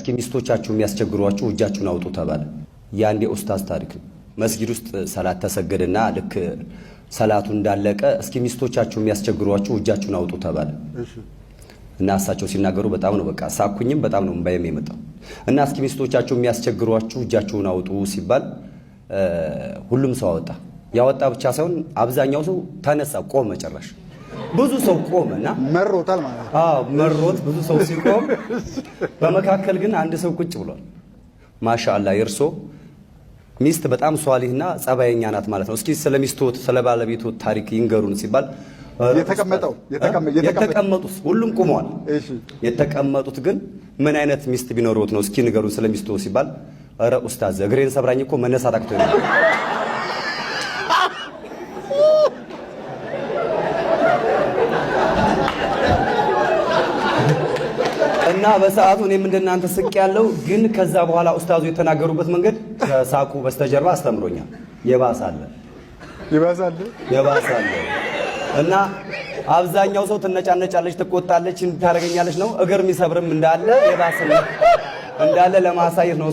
እስኪ ሚስቶቻችሁ የሚያስቸግሯችሁ እጃችሁን አውጡ ተባለ። ያንዴ ኡስታዝ ታሪክ ነው። መስጊድ ውስጥ ሰላት ተሰገደና ልክ ሰላቱ እንዳለቀ እስኪ ሚስቶቻችሁ የሚያስቸግሯችሁ እጃችሁን አውጡ ተባለ። እና እሳቸው ሲናገሩ በጣም ነው በቃ ሳኩኝም በጣም ነው እንባዬም የመጣው። እና እስኪ ሚስቶቻችሁ የሚያስቸግሯችሁ እጃችሁን አውጡ ሲባል ሁሉም ሰው አወጣ። ያወጣ ብቻ ሳይሆን አብዛኛው ሰው ተነሳ፣ ቆመ። ጭራሽ ብዙ ሰው ቆመና መሮታል ማለት ነው። አዎ መሮት ብዙ ሰው ሲቆም፣ በመካከል ግን አንድ ሰው ቁጭ ብሏል። ማሻአላህ የርሶ ሚስት በጣም ሷሊህና ጸባየኛ ናት ማለት ነው። እስኪ ስለ ሚስቶት ስለ ባለቤቱ ታሪክ ይንገሩን ሲባል የተቀመጡት ሁሉም ቆመዋል። እሺ የተቀመጡት ግን ምን አይነት ሚስት ቢኖሩት ነው እስኪ ንገሩን ስለ ሚስቶ ሲባል፣ ኧረ ኡስታዝ እግሬን ሰብራኝ እኮ መነሳት አቅቶኝ ነው። እና በሰዓቱ እኔም እንደናንተ ስቅ ያለው ግን ከዛ በኋላ ኡስታዙ የተናገሩበት መንገድ ከሳቁ በስተጀርባ አስተምሮኛል። የባሳለ እና አብዛኛው ሰው ትነጫነጫለች፣ ትቆጣለች፣ እንታረገኛለች ነው። እግር የሚሰብርም እንዳለ የባሰ እንዳለ ለማሳየት ነው።